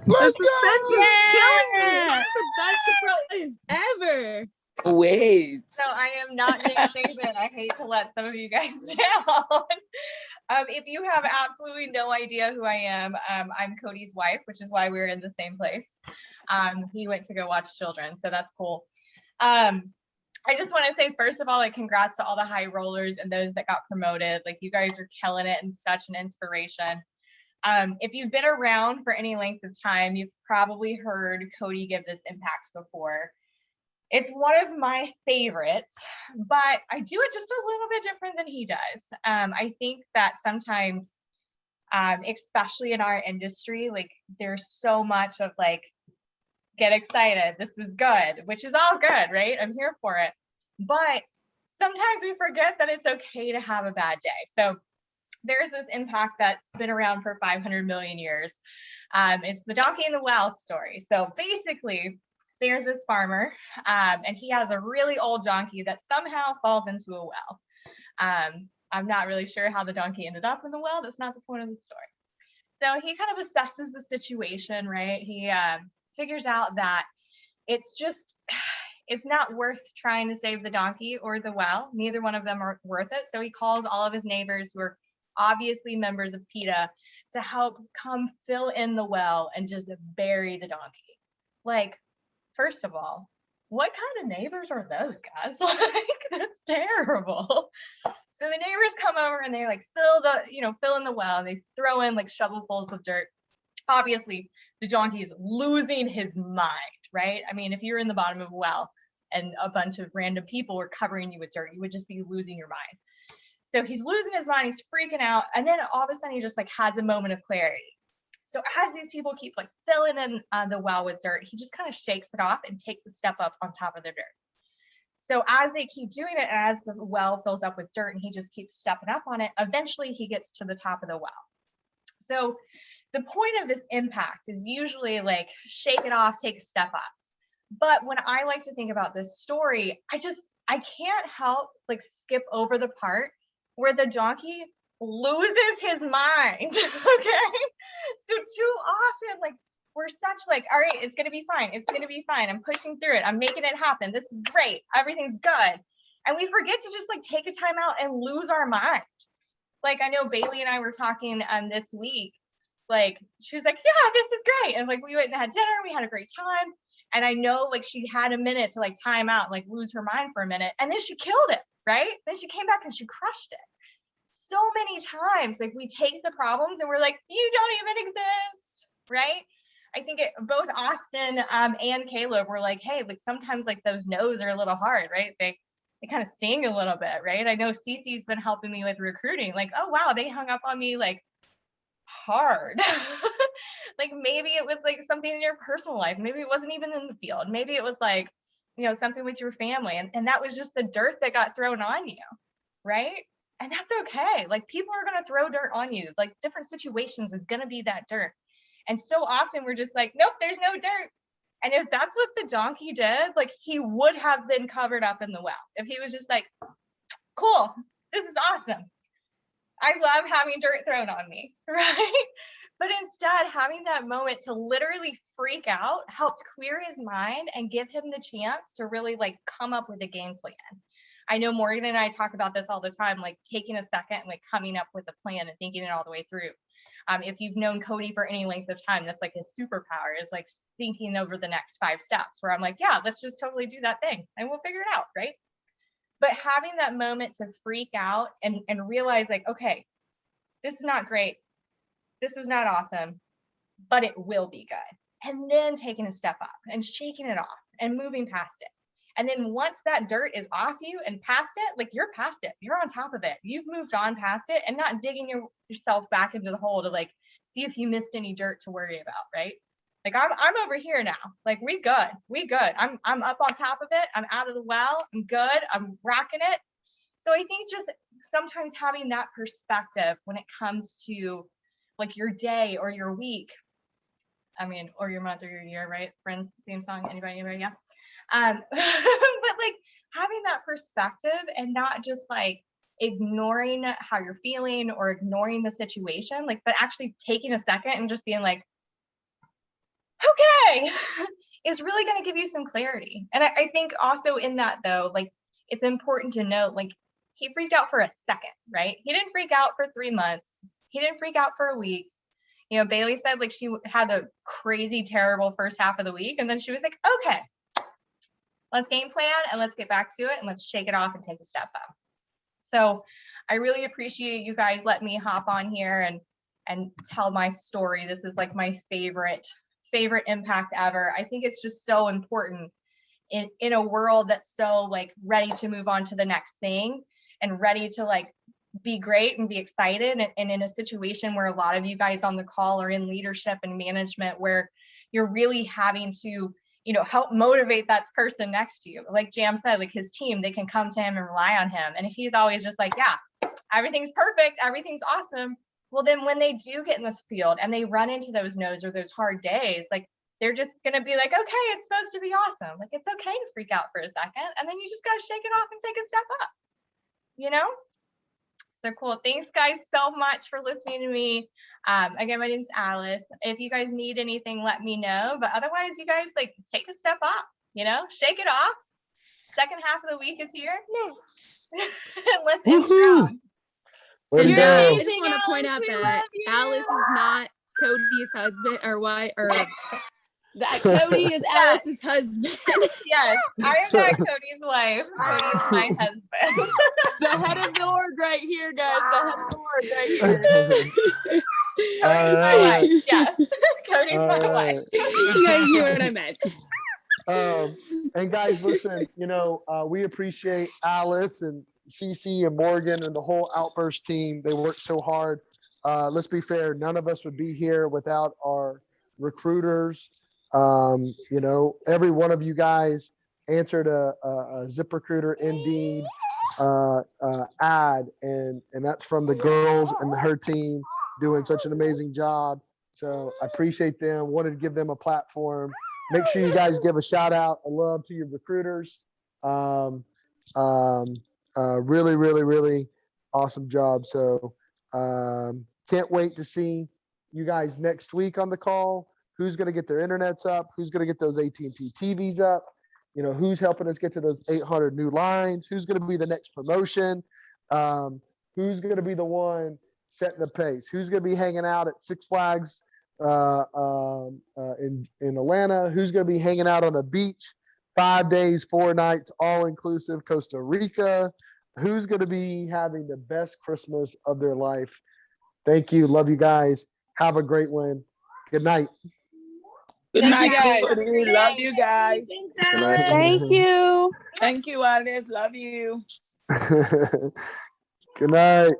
The Let's suspense is killing me. Yeah. This is the best surprise ever. go. Wait. So I am not jinxing, but I hate to let some of you guys down. If you have absolutely no idea who I am, I'm Cody's wife, which is why we're in the same place. He went to go watch children, so that's cool. I just want to say, first of all, like, congrats to all the high rollers and those that got promoted. Like, you guys are killing it and such an inspiration. If you've been around for any length of time, you've probably heard Cody give this impact before. It's one of my favorites, but I do it just a little bit different than he does. I think that sometimes, especially in our industry, like, there's so much of like, get excited, this is good, which is all good, right? I'm here for it. But sometimes we forget that it's okay to have a bad day. So there's this impact that's been around for 500 million years. It's the donkey and the well story. So basically, there's this farmer, and he has a really old donkey that somehow falls into a well. I'm not really sure how the donkey ended up in the well. That's not the point of the story. So he kind of assesses the situation, right? He figures out that it's not worth trying to save the donkey or the well. Neither one of them are worth it. So he calls all of his neighbors who are obviously members of PETA to help come fill in the well and just bury the donkey. Like, first of all, what kind of neighbors are those guys? Like, that's terrible. So the neighbors come over and they like fill in the well, and they throw in like shovelfuls of dirt. Obviously, the donkey is losing his mind, right? I mean, if you're in the bottom of a well and a bunch of random people were covering you with dirt, you would just be losing your mind. So he's losing his mind, he's freaking out, and then all of a sudden he just like has a moment of clarity. So as these people keep like filling in the well with dirt, he just kind of shakes it off and takes a step up on top of the dirt. So as they keep doing it, as the well fills up with dirt and he just keeps stepping up on it, eventually he gets to the top of the well. So the point of this impact is usually like shake it off, take a step up. But when I like to think about this story, I can't help like skip over the part where the donkey loses his mind. Okay. So too often, like, we're such like, all right, it's gonna be fine. It's gonna be fine. I'm pushing through it. I'm making it happen. This is great. Everything's good. And we forget to just like take a time out and lose our mind. Like, I know Bailey and I were talking this week. Like, she was like, yeah, this is great. And like, we went and had dinner. We had a great time. And I know like she had a minute to like time out, like lose her mind for a minute. And then she killed it, right? Then she came back and she crushed it. So many times, like, we take the problems and we're like, you don't even exist, right? I think both Austin and Caleb were like, hey, like sometimes like those no's are a little hard, right? They kind of sting a little bit, right? I know Cece's been helping me with recruiting. Like, oh wow, they hung up on me like hard. Like maybe it was like something in your personal life. Maybe it wasn't even in the field. Maybe it was like, something with your family. And that was just the dirt that got thrown on you, right? And that's okay. Like, people are going to throw dirt on you. Like, different situations is going to be that dirt. And so often we're just like, nope, there's no dirt. And if that's what the donkey did, like, he would have been covered up in the well. If he was just like, cool, this is awesome. I love having dirt thrown on me, right? But instead, having that moment to literally freak out helped clear his mind and give him the chance to really like come up with a game plan. I know Morgan and I talk about this all the time, like taking a second and like coming up with a plan and thinking it all the way through. If you've known Cody for any length of time, that's like his superpower, is like thinking over the next 5 steps, where I'm like, yeah, let's just totally do that thing and we'll figure it out, right? But having that moment to freak out and realize like, okay, this is not great. This is not awesome, but it will be good. And then taking a step up and shaking it off and moving past it. And then once that dirt is off you and past it, like, you're past it, you're on top of it, you've moved on past it, and not digging yourself back into the hole to like see if you missed any dirt to worry about, right? Like, I'm over here now. Like, we good. I'm up on top of it. I'm out of the well. I'm good. I'm rocking it. So I think just sometimes having that perspective when it comes to like your day or your week, I mean, or your month or your year, right? Friends theme song, anybody, yeah. But like having that perspective and not just like ignoring how you're feeling or ignoring the situation, like, but actually taking a second and just being like, okay, is really going to give you some clarity. And I think also in that though, like it's important to note, like he freaked out for a second, right? He didn't freak out for 3 months. He didn't freak out for a week. You know, Bailey said like she had a crazy, terrible first half of the week. And then she was like, okay, let's game plan and let's get back to it and let's shake it off and take a step up. So I really appreciate you guys letting me hop on here and tell my story. This is like my favorite impact ever. I think it's just so important in a world that's so like ready to move on to the next thing and ready to like be great and be excited, and in a situation where a lot of you guys on the call are in leadership and management where you're really having to, you know, help motivate that person next to you. Like Jam said, like his team, they can come to him and rely on him. And if he's always just like, yeah, everything's perfect, everything's awesome, well, then when they do get in this field and they run into those no's or those hard days, like they're just going to be like, okay, it's supposed to be awesome. Like it's okay to freak out for a second. And then you just got to shake it off and take a step up, you know? So cool. Thanks guys so much for listening to me. Again, my name's Alice. If you guys need anything, let me know. But otherwise, you guys like take a step up, you know, shake it off. Second half of the week is here. Let's end strong. Way to And go. I just want to point Alice, out we that love you. Alice is not Cody's husband or wife, or that Cody is Alice's husband. Yes, I am not Cody's wife. Cody is my husband. The head of the org right here, guys. The head of the org right here. Cody's my wife. Yes, Cody's my All wife. right. You guys knew what I meant. And guys, listen, you know, we appreciate Alice and Cece and Morgan and the whole Outburst team. They worked so hard. Let's be fair. None of us would be here without our recruiters. You know, every one of you guys answered a ZipRecruiter Indeed ad, and that's from the girls and her team doing such an amazing job. So I appreciate them. Wanted to give them a platform. Make sure you guys give a shout out, a love to your recruiters. Really, really, really awesome job. So can't wait to see you guys next week on the call. Who's going to get their internets up? Who's going to get those AT&T TVs up? You know, who's helping us get to those 800 new lines? Who's going to be the next promotion? Who's going to be the one setting the pace? Who's going to be hanging out at Six Flags in Atlanta? Who's going to be hanging out on the beach 5 days, 4 nights, all inclusive, Costa Rica? Who's going to be having the best Christmas of their life? Thank you. Love you guys. Have a great one. Good night. Good Thank night, you, guys. Cody. Love you guys. Good night. Thank you. Thank you, Alice. Love you. Good night.